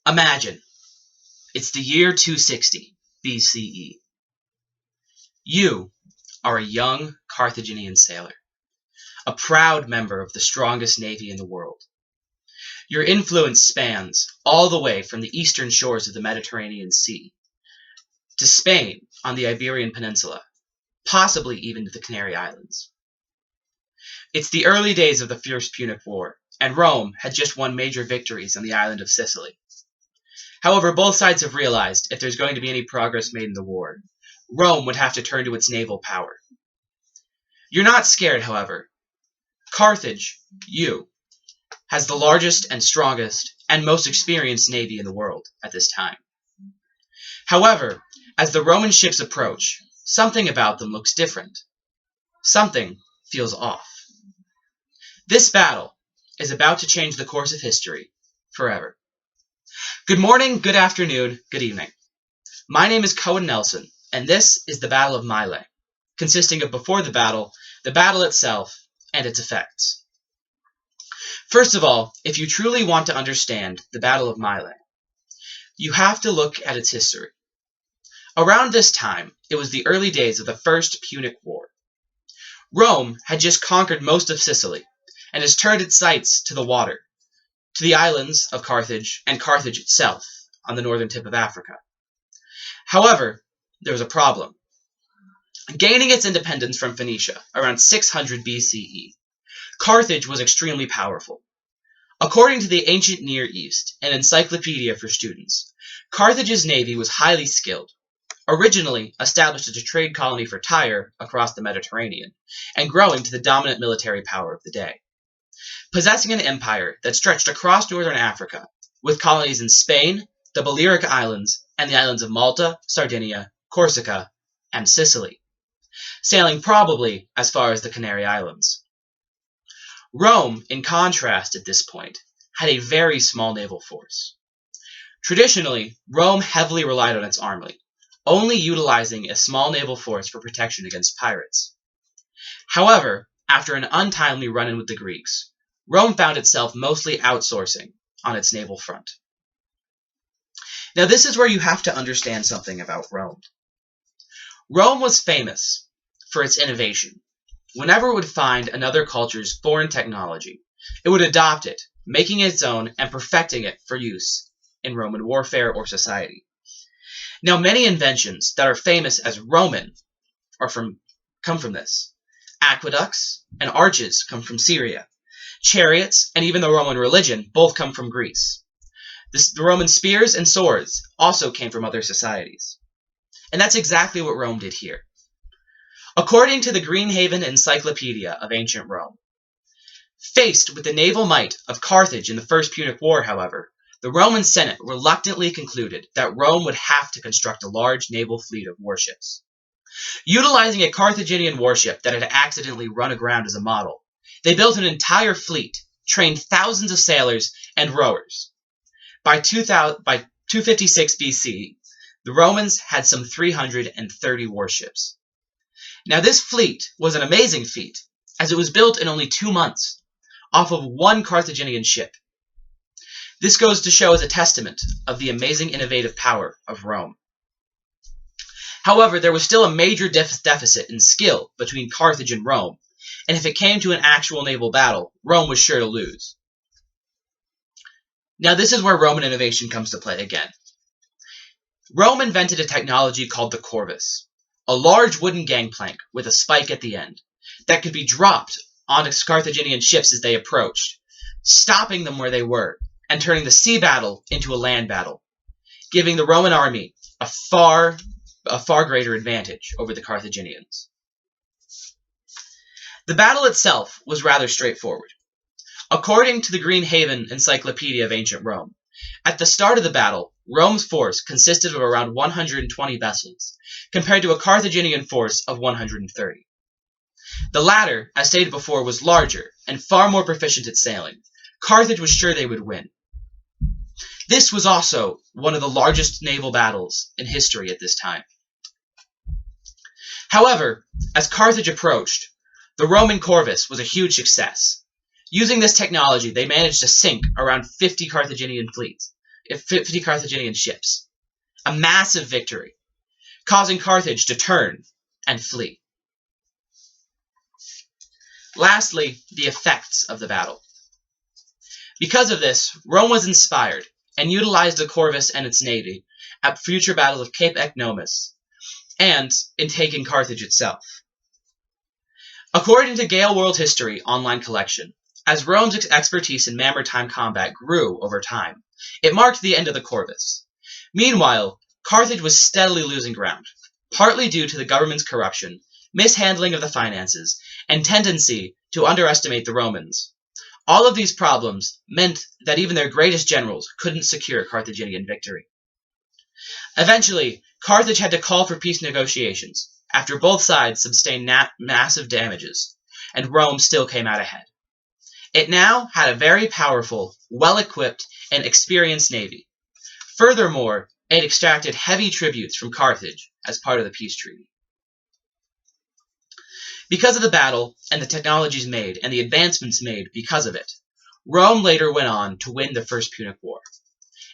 Imagine, it's the year 260 BCE. You are a young Carthaginian sailor, a proud member of the strongest navy in the world. Your influence spans all the way from the eastern shores of the Mediterranean Sea to Spain on the Iberian Peninsula, possibly even to the Canary Islands. It's the early days of the fierce Punic War, and Rome had just won major victories on the island of Sicily. However, both sides have realized if there's going to be any progress made in the war, Rome would have to turn to its naval power. You're not scared, however. Carthage, has the largest and strongest and most experienced navy in the world at this time. However, as the Roman ships approach, something about them looks different. Something feels off. This battle is about to change the course of history forever. Good morning, good afternoon, good evening. My name is Cohen Nelson, and this is the Battle of Mylae, consisting of before the battle itself, and its effects. First of all, if you truly want to understand the Battle of Mylae, you have to look at its history. Around this time, it was the early days of the First Punic War. Rome had just conquered most of Sicily, and has turned its sights to the water, to the islands of Carthage and Carthage itself on the northern tip of Africa. However, there was a problem. Gaining its independence from Phoenicia around 600 BCE, Carthage was extremely powerful. According to the Ancient Near East, an encyclopedia for students, Carthage's navy was highly skilled, originally established as a trade colony for Tyre across the Mediterranean, and growing to the dominant military power of the day. Possessing an empire that stretched across northern Africa, with colonies in Spain, the Balearic Islands, and the islands of Malta, Sardinia, Corsica, and Sicily, sailing probably as far as the Canary Islands. Rome, in contrast at this point, had a very small naval force. Traditionally, Rome heavily relied on its army, only utilizing a small naval force for protection against pirates. However, after an untimely run-in with the Greeks, Rome found itself mostly outsourcing on its naval front. Now this is where you have to understand something about Rome. Rome was famous for its innovation. Whenever it would find another culture's foreign technology, it would adopt it, making it its own and perfecting it for use in Roman warfare or society. Now many inventions that are famous as Roman come from this. Aqueducts and arches come from Syria. Chariots, and even the Roman religion, both come from Greece. The Roman spears and swords also came from other societies. And that's exactly what Rome did here. According to the Greenhaven Encyclopedia of Ancient Rome, faced with the naval might of Carthage in the First Punic War, however, the Roman Senate reluctantly concluded that Rome would have to construct a large naval fleet of warships. Utilizing a Carthaginian warship that had accidentally run aground as a model, they built an entire fleet, trained thousands of sailors and rowers. By 256 BC, the Romans had some 330 warships. Now this fleet was an amazing feat, as it was built in only 2 months, off of one Carthaginian ship. This goes to show as a testament of the amazing innovative power of Rome. However, there was still a major deficit in skill between Carthage and Rome, and if it came to an actual naval battle, Rome was sure to lose. Now this is where Roman innovation comes to play again. Rome invented a technology called the corvus, a large wooden gangplank with a spike at the end that could be dropped onto Carthaginian ships as they approached, stopping them where they were and turning the sea battle into a land battle, giving the Roman army a far greater advantage over the Carthaginians. The battle itself was rather straightforward. According to the Greenhaven Encyclopedia of Ancient Rome, at the start of the battle, Rome's force consisted of around 120 vessels, compared to a Carthaginian force of 130. The latter, as stated before, was larger and far more proficient at sailing. Carthage was sure they would win. This was also one of the largest naval battles in history at this time. However, as Carthage approached, the Roman corvus was a huge success. Using this technology, they managed to sink around 50 Carthaginian fleets, 50 Carthaginian ships. A massive victory, causing Carthage to turn and flee. Lastly, the effects of the battle. Because of this, Rome was inspired and utilized the Corvus and its navy at future battles of Cape Ecnomus and in taking Carthage itself. According to Gale World History Online Collection, as Rome's expertise in maritime combat grew over time, it marked the end of the Corvus. Meanwhile, Carthage was steadily losing ground, partly due to the government's corruption, mishandling of the finances, and tendency to underestimate the Romans. All of these problems meant that even their greatest generals couldn't secure Carthaginian victory. Eventually, Carthage had to call for peace negotiations, after both sides sustained massive damages, and Rome still came out ahead. It now had a very powerful, well-equipped, and experienced navy. Furthermore, it extracted heavy tributes from Carthage as part of the peace treaty. Because of the battle, and the technologies made, and the advancements made because of it, Rome later went on to win the First Punic War.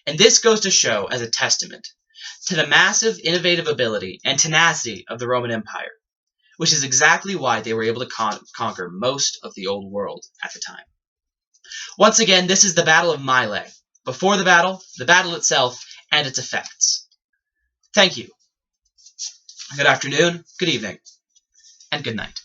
And this goes to show as a testament to the massive innovative ability and tenacity of the Roman Empire, which is exactly why they were able to conquer most of the old world at the time. Once again, this is the Battle of Mylae. Before the battle itself, and its effects. Thank you. Good afternoon, good evening, and good night.